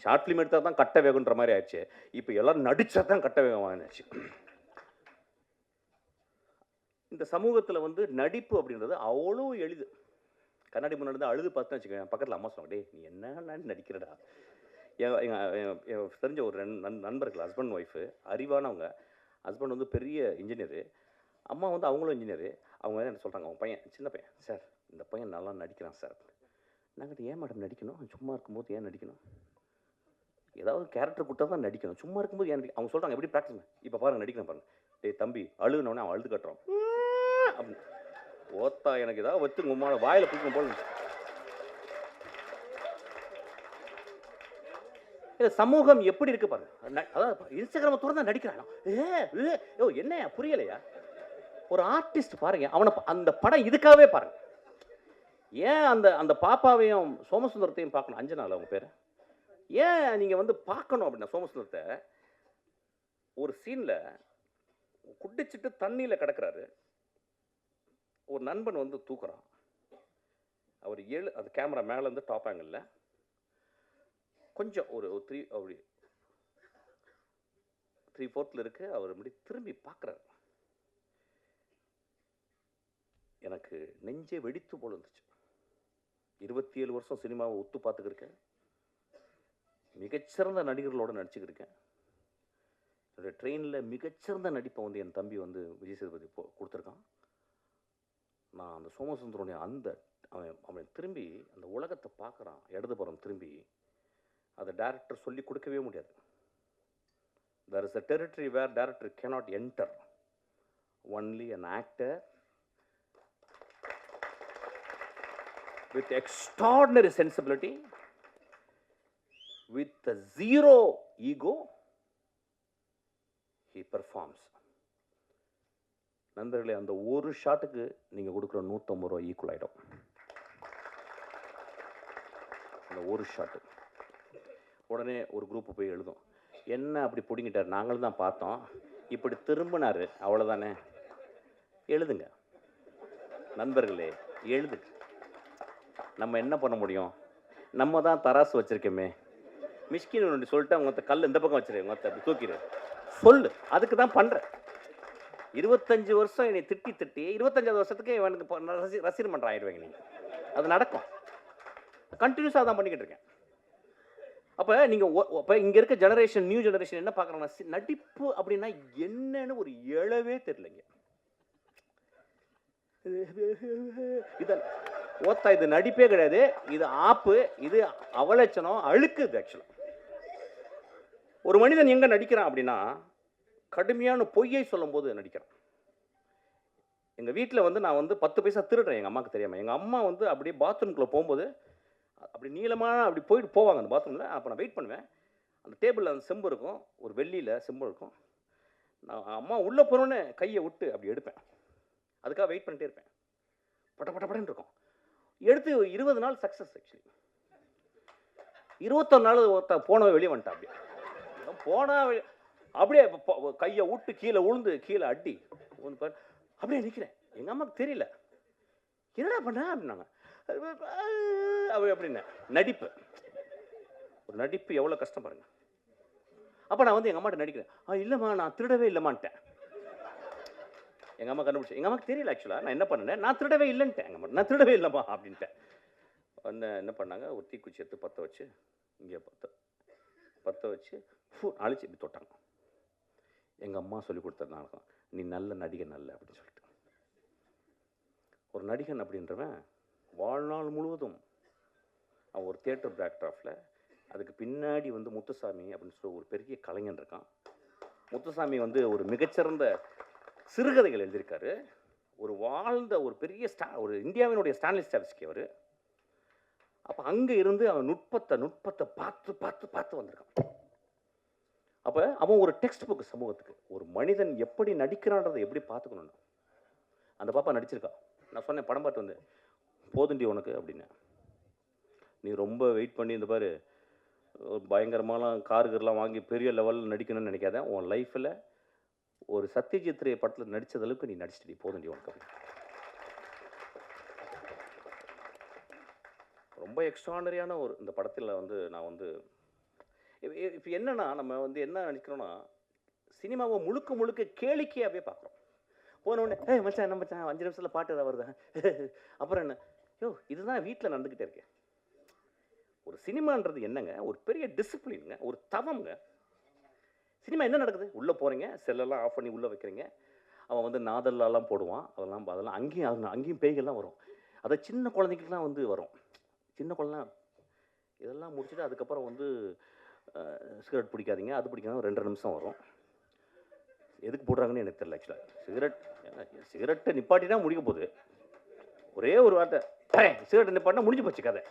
ஷார்ட் ஃபிலிம் எடுத்தால் தான் கட்ட வேகுன்ற மாதிரி ஆயிடுச்சு. இப்போ எல்லோரும் நடித்தா தான் கட்ட வேகம் ஆயிடுச்சு. இந்த சமூகத்தில் வந்து நடிப்பு அப்படின்றது அவ்வளோ எளிது. கண்ணாடி முன்னாடி தான் அழுது பார்த்துன்னு வச்சுக்கோங்க. பக்கத்தில் அம்மா சொன்னாங்க, டேய் நீ என்ன நடிக்கிறடா. எங்கள் தெரிஞ்ச ஒரு நண்பர்கள், ஹஸ்பண்ட் ஒய்ஃபு, அறிவானவங்க. ஹஸ்பண்ட் வந்து பெரிய இன்ஜினியரு, அம்மா வந்து அவங்களும் இன்ஜினியரு. அவங்க என்ன சொல்கிறாங்க, அவங்க பையன் சின்ன பையன், சார் இந்த பையன் நல்லா நடிக்கிறான் சார். நாங்கள் ஏன் மேடம் நடிக்கணும்? சும்மா இருக்கும்போது ஏன் நடிக்கணும்? ஏதாவது கேரக்டர் கொடுத்தா தான் நடிக்கணும், சும்மா இருக்கும்போது ஏன் அவங்க சொல்கிறாங்க. எப்படி ப்ராக்டிஸ்? இப்போ பாருங்கள் நடிக்கிறேன் பாருங்கள். டேய் தம்பி அழுகுனோடனே அவன் அழுது கட்டுறான் அப்படின்னு. ஓத்தா எனக்கு ஏதாவது வச்சு உம்மான வாயில் பிடிக்கணும் போல. இந்த சமூகம் எப்படி இருக்கு பாருங்க. அதாவது இன்ஸ்டாகிராம திறந்தா நடிக்கிறான். என்ன புரியலையா? ஒரு ஆர்டிஸ்ட் பாருங்க, அவனை அந்த படம் இதுக்காகவே பாருங்க. ஏன் அந்த பாப்பாவையும் சோமசுந்தரத்தையும் பார்க்கணும்? அஞ்சனால அவங்க பேர் ஏன் நீங்கள் வந்து பார்க்கணும் அப்படின்னா, சோமசுந்தரத்தை ஒரு சீனில் குடிச்சிட்டு தண்ணியில் கிடக்கிறாரு. ஒரு நண்பன் வந்து தூக்குறான். அவர் அது கேமரா மேலேருந்து டாப் ஆங்கிளில் கொஞ்சம் ஒரு 3/4 இருக்கு. அவர் இப்படி திரும்பி பார்க்குறாரு. எனக்கு நெஞ்சே வெடித்து போல இருந்துச்சு. 27 வருஷம் சினிமாவை ஒத்து பார்த்துக்கிருக்கேன். மிகச்சிறந்த நடிகர்களோடு நடிச்சுக்கிருக்கேன். என்னுடைய ட்ரெயினில் மிகச்சிறந்த நடிப்பை வந்து என் தம்பி வந்து விஜய் சேதுபதி கொடுத்துருக்கான். நான் அந்த சோமசுந்தரனுடைய அவன் திரும்பி அந்த உலகத்தை பார்க்குறான். இடதுபுறம் திரும்பி அதை டைரக்டர் சொல்லி கொடுக்கவே முடியாது. there is a territory where director cannot enter. Only an actor with extraordinary sensibility, with a zero ego, he performs. நண்பர்களே, அந்த ஒரு ஷாட்டுக்கு நீங்கள் கொடுக்குற 150 ரூபா ஈக்குவல் ஆகிடும். அந்த ஒரு ஷாட்டு உடனே ஒரு குரூப்பு போய் எழுதும், என்ன அப்படி பிடிங்கிட்டார், நாங்களும் தான் பார்த்தோம், இப்படி திரும்பினார், அவ்வளோதானே. எழுதுங்க நண்பர்களே, எழுதுங்க. நம்ம என்ன பண்ண முடியும்? நம்ம தான் தராசு வச்சுருக்கோமே. மிஷ்கின் ஒன்று சொல்லிட்டு அவங்க கல் இந்த பக்கம் வச்சுரு, உங்க அப்படி தூக்கிடு, சொல்லு. அதுக்கு தான் பண்ணுறேன். 25 வருஷம் என்னை திட்டி 25வது வருஷத்துக்கு இவனுக்கு ரசிகர் மன்றம் ஆயிடுவாங்க நீங்கள். அது நடக்கும். கண்டினியூஸாக தான் பண்ணிக்கிட்டு இருக்கேன். அப்போ நீங்கள் இப்போ இங்கே இருக்க ஜெனரேஷன், நியூ ஜெனரேஷன் என்ன பார்க்குறாங்கன்னா, நடிப்பு அப்படின்னா என்னன்னு ஒரு எழவே தெரியலைங்க. இது ஓத்தா, இது நடிப்பே கிடையாது, இது ஆப்பு, இது அவலட்சணம், அழுக்குது. ஆக்சுவலாக ஒரு மனிதன் எங்கே நடிக்கிறான் அப்படின்னா, கடுமையான பொய்யை சொல்லும்போது நடிக்கிறான். எங்கள் வீட்டில் வந்து நான் வந்து 10 பைசா திருடுறேன் எங்கள் அம்மாவுக்கு தெரியாமல். எங்கள் அம்மா வந்து அப்படியே பாத்ரூம்குள்ளே போகும்போது அப்படி நீளமாக அப்படி போவாங்க அந்த பாத்ரூமில். அப்போ நான் வெயிட் பண்ணுவேன். அந்த டேபிளில் அந்த செம்பு இருக்கும், ஒரு வெள்ளியில் செம்பு இருக்கும். நான் அம்மா உள்ளே போகிறோன்னே கையை விட்டு அப்படி எடுப்பேன். அதுக்காக வெயிட் பண்ணிட்டே இருப்பேன். பட்டப்படன்னு இருக்கும். எடுத்து 20 நாள் சக்ஸஸ். ஆக்சுவலி 21 நாள் போனவன் வெளியே வந்துட்டான். அப்படியே போனால் அப்படியே கையை விட்டு கீழே உளுந்து கீழே அடி அப்படியே நிற்கிறேன். எங்கள் அம்மாவுக்கு தெரியல, என்னடா பண்ண அப்படின்னாங்க. அப்படின்னா நடிப்பு, ஒரு நடிப்பு எவ்வளோ கஷ்டம் பாருங்க. அப்போ நான் வந்து எங்கள் அம்மாட்ட நடிக்கிறேன். இல்லைம்மா நான் திருடவே இல்லைம்மான்ட்டேன். எங்கள் அம்மா கண்டுபிடிச்சேன். எங்கள் அம்மாவுக்கு தெரியல ஆக்சுவலாக நான் என்ன பண்ணேன். நான் திருடவே இல்லைன்ட்டேன். எங்கள் அம்மா நான் திருடவே இல்லைம்மா அப்படின்ட்டேன். வந்து என்ன பண்ணாங்க, ஒரு தீக்குச்சி எடுத்து பற்ற வச்சு, இங்கே பற்ற வச்சு அழிச்சு இப்படி தொட்டாங்க. எங்கள் அம்மா சொல்லி கொடுத்தது நாடகம், நீ நல்ல நடிகன் நல்ல அப்படின்னு சொல்லிட்டு. ஒரு நடிகன் அப்படின்றவன் வாழ்நாள் முழுவதும் அவன் ஒரு தியேட்டர் பேக்ட்ராஃபில், அதுக்கு பின்னாடி வந்து முத்துசாமி அப்படின்னு சொல்லி ஒரு பெரிய கலைஞன் இருக்கான். முத்துசாமி வந்து ஒரு மிகச்சிறந்த சிறுகதைகள் எழுதியிருக்காரு. ஒரு வாழ்ந்த ஒரு பெரிய ஒரு இந்தியாவினுடைய ஸ்டான்லி ஸ்டாவிஸ்கி அவர். அப்போ அங்கே இருந்து அவன் நுட்பத்தை பார்த்து பார்த்து பார்த்து வந்திருக்கான். அப்போ அவன் ஒரு டெக்ஸ்ட் புக் சமூகத்துக்கு, ஒரு மனிதன் எப்படி நடிக்கிறான்றதை எப்படி பார்த்துக்கணும்னு. அந்த பாப்பா நடிச்சிருக்கா. நான் சொன்னேன், படம் பார்த்து வந்து போதுண்டி உனக்கு அப்படின்னு. நீ ரொம்ப வெயிட் பண்ணி இந்த பாரு பயங்கரமான காருகர்லாம் வாங்கி பெரிய லெவலில் நடிக்கணும்னு நினைக்காத. உன் லைஃப்பில் ஒரு சத்யஜித் ரே படத்தில் நடித்தது அளவுக்கு நீ நடிச்சிட்டு போதுண்டி உனக்கு. ரொம்ப எக்ஸ்ட்ரானரியான ஒரு இந்த படத்தில் வந்து நான் வந்து இப்போ என்னென்னா, நம்ம வந்து என்ன நினைக்கிறோன்னா, சினிமாவை முழுக்க கேளிக்கையாகவே பார்க்குறோம். போனோடனே மச்சான் என்ன மச்சான் 5 நிமிஷத்தில் பாட்டு ஏதாவது வருதா, அப்புறம் என்ன, இதுதான் வீட்டில் நடந்துக்கிட்டே இருக்கேன். ஒரு சினிமான்றது என்னங்க, ஒரு பெரிய டிசிப்ளின்ங்க, ஒரு தவம்ங்க. சினிமா என்ன நடக்குது, உள்ளே போகிறீங்க, செல்லெல்லாம் ஆஃப் பண்ணி உள்ளே வைக்கிறீங்க, அவன் வந்து நாதல்லாம் போடுவான், அதெல்லாம் அங்கேயும் பேய்கள்லாம் வரும். அதை சின்ன குழந்தைங்களுக்குலாம் வந்து வரும். சின்ன குழந்தை இதெல்லாம் முடிச்சுட்டு அதுக்கப்புறம் வந்து சிகரெட் பிடிக்காதீங்க, அது பிடிக்காத 2 நிமிஷம் வரும். எதுக்கு போடுறாங்கன்னு எனக்கு தெரியல. ஆக்சுவலாக சிகரெட்டை நிப்பாட்டினா முடிக்க போகுது. ஒரே ஒரு வார்த்தை, சிகரெட்டை நிப்பாட்டினா முடிஞ்சு போச்சு கதை.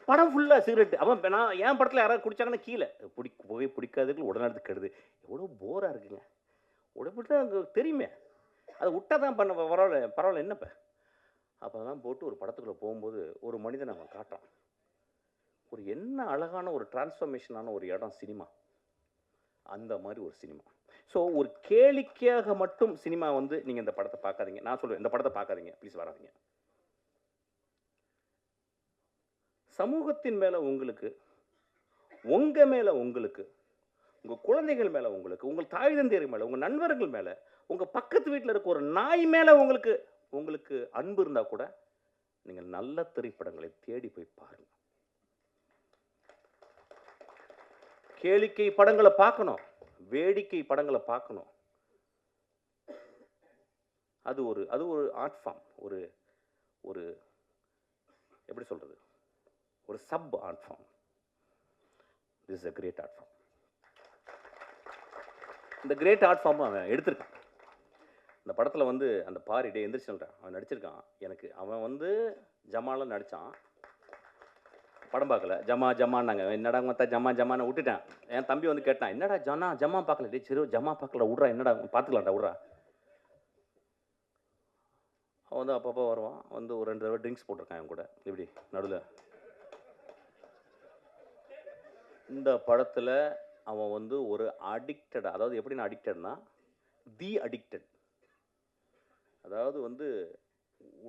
படம் ஃபுல்லாக சிகரெட்டு. அவன் நான் என் படத்தில் யாராவது குடித்தாங்கன்னா கீழே புகை பிடிக்காதுக்கு உடனே கெடுது. எவ்வளோ போராக இருக்குங்க. உடம்புட்டு அங்கே தெரியுமே, அதை விட்டால் தான் பண்ண பரவாயில்ல என்னப்போ. அப்போ தான் போட்டு ஒரு படத்துக்குள்ளே போகும்போது ஒரு மனிதனை அவன் காட்டுறான். ஒரு என்ன அழகான ஒரு டிரான்ஸ்ஃபர்மேஷனான ஒரு இடம் சினிமா. அந்த மாதிரி ஒரு சினிமா. ஸோ ஒரு கேளிக்கையாக மட்டும் சினிமா வந்து நீங்கள் இந்த படத்தை பார்க்காதீங்க. நான் சொல்லுவேன், இந்த படத்தை பார்க்காதீங்க ப்ளீஸ், வராதீங்க. சமூகத்தின் மேலே உங்களுக்கு, உங்கள் மேலே உங்களுக்கு, உங்கள் குழந்தைகள் மேலே உங்களுக்கு, உங்கள் தாய் தந்தையர் மேலே, உங்கள் நண்பர்கள் மேலே, உங்கள் பக்கத்து வீட்டில் இருக்க ஒரு நாய் மேலே உங்களுக்கு அன்பு இருந்தால் கூட நீங்கள் நல்ல திரைப்படங்களை தேடி போய் பாருங்கள். கேளிக்கை படங்களை பார்க்கணும், வேடிக்கை படங்களை பார்க்கணும். அது ஒரு ஆர்ட் ஃபார்ம். ஒரு எப்படி சொல்கிறது, ஒரு sub art form. This is a great art form. இந்த கிரேட் ஆர்ட் ஃபார்ம் அவன் எடுத்திருக்கான். இந்த படத்தில் வந்து அந்த பாரி டே எந்திரிச்சு சொல்கிறேன், அவன் நடிச்சிருக்கான். எனக்கு அவன் வந்து ஜமாலாம் நடித்தான், படம் பார்க்கல. ஜமா ஜமான்னாங்க, என்னடா மொத்த ஜமா ஜமான்னு விட்டுட்டேன். என் தம்பி வந்து கேட்டான், என்னடா ஜமா பார்க்கல? டே சரி ஜமா பார்க்கல, விட்றா, என்னடா பார்த்துக்கலாம்டா, விட்றா. அவன் வந்து அப்பப்போ வருவான், வந்து ஒரு 2 தடவை ட்ரிங்க்ஸ் போட்டிருக்கான் என் கூட இப்படி நடுவில். இந்த படத்தில் அவன் வந்து ஒரு அடிக்டட், அதாவது எப்படின்னா அடிக்டட்னா தி அடிக்டட், அதாவது வந்து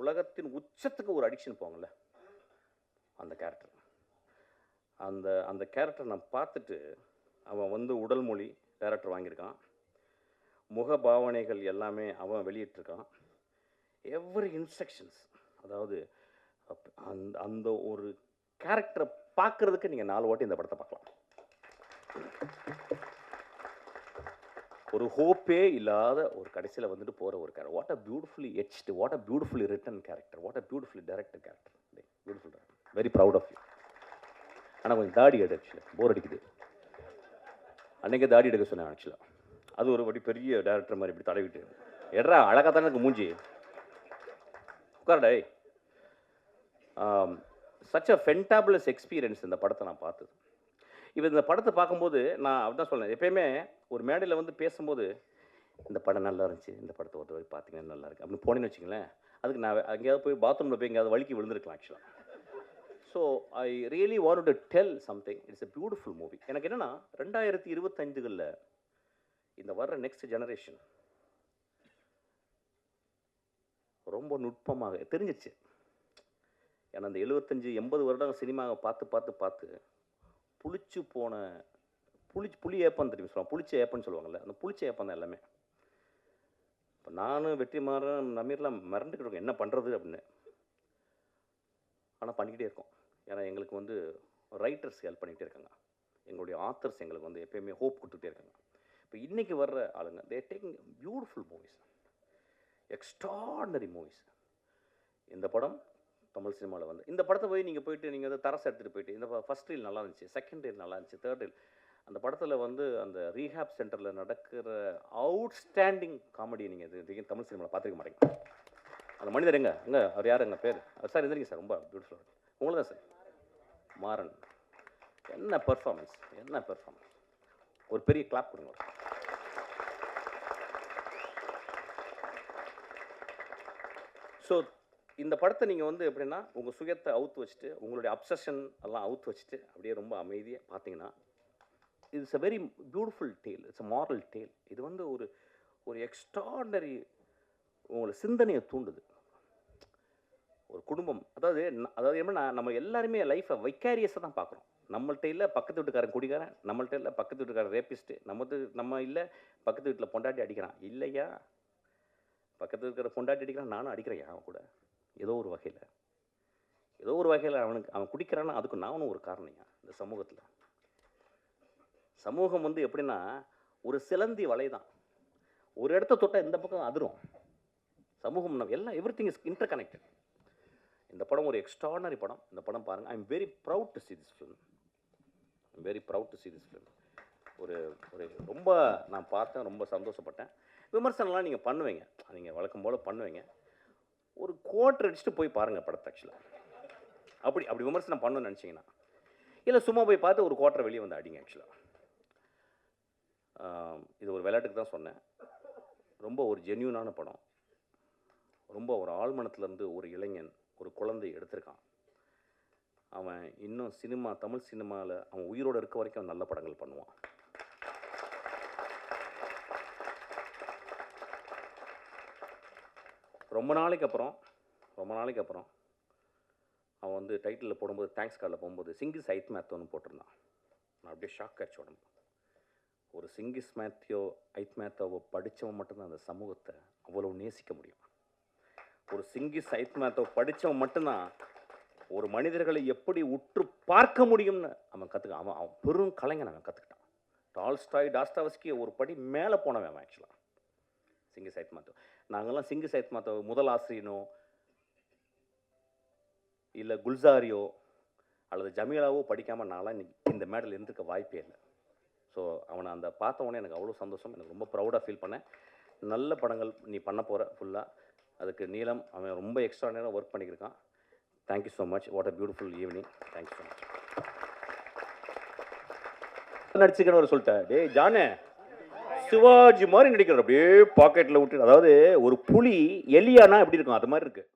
உலகத்தின் உச்சத்துக்கு ஒரு அடிக்ஷன் போங்கள்ல, அந்த கேரக்டர். அந்த கேரக்டர் நான் பார்த்துட்டு, அவன் வந்து உடல் மொழி டேரக்டர் வாங்கியிருக்கான், முக பாவனைகள் எல்லாமே அவன் வெளியிட்டிருக்கான், எவ்ரி இன்ஸ்ட்ரக்ஷன்ஸ், அதாவது அந்த அந்த ஒரு கேரக்டரை பார்க்குறதுக்கு நீங்கள் 4 வாட்டி இந்த படத்தை பார்க்கலாம். ஒரு ஹோப்பே இல்லாத ஒரு கடைசியில் வந்துட்டு போகிற ஒரு character. What a beautifully etched, what a beautifully written character, what a beautifully directed character. Beautiful director, very proud of you. ஆனால் கொஞ்சம் தாடி எடு, ஆக்சுவலாக போர் அடிக்குது. அன்றைக்கே தாடி எடுக்க சொன்னேன் ஆக்சுவலாக. அது ஒரு வாட்டி பெரிய டேரக்டர் மாதிரி இப்படி தடவிட்டு, எட்ரா அழகாக தானே எனக்கு மூஞ்சி, உட்காரடே. சச் அ ஃபென்டாபுலஸ் எக்ஸ்பீரியன்ஸ் இந்த படத்தை நான் பார்த்தது. இப்போ இந்த படத்தை பார்க்கும்போது நான் அப்படிதான் சொல்லேன், எப்பயுமே ஒரு மேடையில் வந்து பேசும்போது இந்த படம் நல்லா இருந்துச்சு, இந்த படத்தை ஒரு தடவை பார்த்தீங்கன்னா நல்லா இருக்குது அப்படின்னு போனேன்னு வச்சுங்களேன், அதுக்கு நான் எங்கேயாவது போய் பாத்ரூமில் போய் எங்கேயாவது வலிக்கு விழுந்திருக்கலாம் ஆக்சுவலாக. So I really want to tell something, it's a beautiful movie. எனக்கு என்னென்னா 2025களில் இந்த வர்ற நெக்ஸ்ட் ஜெனரேஷன் ரொம்ப நுட்பமாக தெரிஞ்சிச்சு. ஏன்னா அந்த 75-80 வருடம் சினிமாவை பார்த்து புளிச்சு போன புளி ஏப்பம் தெரியும் சொல்லுவாங்க, புளிச்ச ஏப்பம்னு சொல்லுவாங்கள்ல, அந்த புளிச்ச ஏப்பம் தான் எல்லாமே. இப்போ நானும் வெற்றிமாறன் நமீர்லாம் மறந்துக்கிட்டு இருக்கோம் என்ன பண்ணுறது அப்படின்னு. ஆனால் பண்ணிக்கிட்டே இருக்கோம். ஏன்னா எங்களுக்கு வந்து ரைட்டர்ஸ் ஹெல்ப் பண்ணிக்கிட்டே இருக்காங்க, எங்களுடைய ஆத்தர்ஸ் எங்களுக்கு வந்து எப்பயுமே ஹோப் கொடுத்துட்டே இருக்காங்க. இப்போ இன்றைக்கி வர்ற ஆளுங்க தே taking beautiful movies, extraordinary movies. இந்த படம் தமிழ் சினிமாவில் வந்து இந்த படத்தை போய் நீங்கள் போயிட்டு நீங்கள் வந்து தரசு எடுத்துகிட்டு போயிட்டு, இந்த ஃபஸ்ட் ரீல் நல்லா இருந்துச்சு, செகண்ட் ரீல் நல்லா இருந்துச்சு, தேர்ட் ரீல், அந்த படத்தில் வந்து அந்த ரீஹாப் சென்டரில் நடக்கிற அவுட்ஸ்டாண்டிங் காமெடி நீங்கள் இது தமிழ் சினிமாவில் பார்த்துருக்க மாட்டேங்க. அந்த மனிதர் எங்கே அவர் யார், எங்கள் பேர் அவர் சார் இருந்தீங்க சார், ரொம்ப பியூட்டிஃபுல்லாக இருக்கும். உங்களுக்கு தான் சார் மாறன், என்ன பெர்ஃபார்மன்ஸ், என்ன பெர்ஃபார்மன்ஸ், ஒரு பெரிய கிளாப் கொடுங்க. ஸோ இந்த படத்தை நீங்கள் வந்து எப்படின்னா உங்கள் சுயத்தை அவுத்து வச்சுட்டு, உங்களுடைய அப்சஷன் எல்லாம் அவுத்து வச்சுட்டு அப்படியே ரொம்ப அமைதியாக பார்த்தீங்கன்னா, it's a very beautiful tale, it's a moral tale. இது வந்து ஒரு ஒரு எக்ஸ்ட்ராடனரி உங்களை சிந்தனையை தூண்டுது. ஒரு குடும்பம், அதாவது என்னன்னா நம்ம எல்லாருமே லைஃப்பை வைக்காரியஸாக தான் பார்க்குறோம். நம்மள்ட்ட இல்லை பக்கத்து வீட்டுக்காரன் குடிக்காரன், நம்மள்ட்ட இல்லை பக்கத்து வீட்டுக்காரன் ரேப்பிஸ்ட்டு, நம்ம இல்லை பக்கத்து வீட்டில் பொண்டாட்டி அடிக்கிறான், இல்லையா பக்கத்து இருக்கிற பொண்டாட்டி அடிக்கிறான், நானும் அடிக்கிறேன் அவன் கூட, ஏதோ ஒரு வகையில் அவன் குடிக்கிறான்னா அதுக்கு நானும் ஒரு காரணியா. இந்த சமூகம் வந்து எப்படின்னா ஒரு சிலந்தி வலை தான், ஒரு இடத்த தொட்டால் இந்த பக்கம் அதிரும். சமூகம் எல்லாம் எவ்ரிதிங் இஸ் இன்டர் கனெக்டட். இந்த படம் ஒரு எக்ஸ்ட்ராடனரி படம். இந்த படம் பாருங்கள். I am very proud to see this film. ஒரு ஒரு ரொம்ப நான் பார்த்தேன், ரொம்ப சந்தோஷப்பட்டேன். விமர்சனம்லாம் நீங்கள் பண்ணுவீங்க, நீங்கள் வழக்கம் போல் பண்ணுவீங்க. ஒரு குவார்ட்டர் அடிச்சுட்டு போய் பாருங்கள் படத்தை. ஆக்சுவலாக அப்படி விமர்சனம் பண்ணணும்னு நினச்சிங்கன்னா, இல்லை சும்மா போய் பார்த்து ஒரு குவார்ட்டர் வெளியே வந்து அடிங்க. ஆக்சுவலாக இது ஒரு விளையாட்டுக்கு தான் சொன்னேன். ரொம்ப ஒரு ஜென்யூனான படம். ரொம்ப ஒரு ஆழ்மனத்துலேருந்து ஒரு இளைஞன், ஒரு குழந்தை எடுத்திருக்கான். அவன் இன்னும் தமிழ் சினிமாவில் அவன் உயிரோடு இருக்க வரைக்கும் அவன் நல்ல படங்கள் பண்ணுவான். ரொம்ப நாளைக்கு அப்புறம் அவன் வந்து டைட்டிலில் போடும்போது, தேங்க்ஸ் கார்டில் போகும்போது சிங்கிஸ் ஐத் மேத்தோன்னு போட்டிருந்தான். நான் அப்படியே ஷாக் ஆச்சு உடம்பு. ஒரு சிங்கிஸ் ஐத் மேத்தோவை படித்தவன் மட்டும்தான் அந்த சமூகத்தை அவ்வளோ நேசிக்க முடியும். ஒரு சிங்கிஸ் ஐத் மேத்தோவை படித்தவன் மட்டும்தான் ஒரு மனிதர்களை எப்படி உற்று பார்க்க முடியும்னு அவன் கற்றுக்கான். அவன் பெரும் கலைஞன். அவன் கற்றுக்கிட்டான். டால்ஸ்டாய், டாஸ்டாவஸ்கி ஒரு படி மேலே போனவன் அவன். ஆக்சுவலாக சிங்கிஸ் ஐத் மேத்தோ, நாங்கள்லாம் சிங்கிஸ் ஐத் மேத்தோ முதல் ஆசிரியனோ இல்லை குல்சாரியோ அல்லது ஜமீலாவோ படிக்காமல் நான்லாம் இந்த மேடையில் இருந்திருக்க வாய்ப்பே இல்லை. ஸோ அவனை அந்த பார்த்த உடனே எனக்கு அவ்வளோ சந்தோஷம், எனக்கு ரொம்ப ப்ரௌடாக ஃபீல் பண்ணேன். நல்ல படங்கள் நீ பண்ண போகிற ஃபுல்லாக. அதுக்கு நீலம் அவன் ரொம்ப எக்ஸ்ட்ரானரியாக ஒர்க் பண்ணியிருக்கான். Thank you so much. What a beautiful evening. Thank you so much. நடிச்சுக்கன்னு ஒரு சொல்லிட்டேன். டேய் ஜானே, சிவாஜி மாதிரி நடிக்கிறார். அப்படியே பாக்கெட்டில் விட்டு, அதாவது ஒரு புலி எலியானா எப்படி இருக்கும் அது மாதிரி இருக்குது.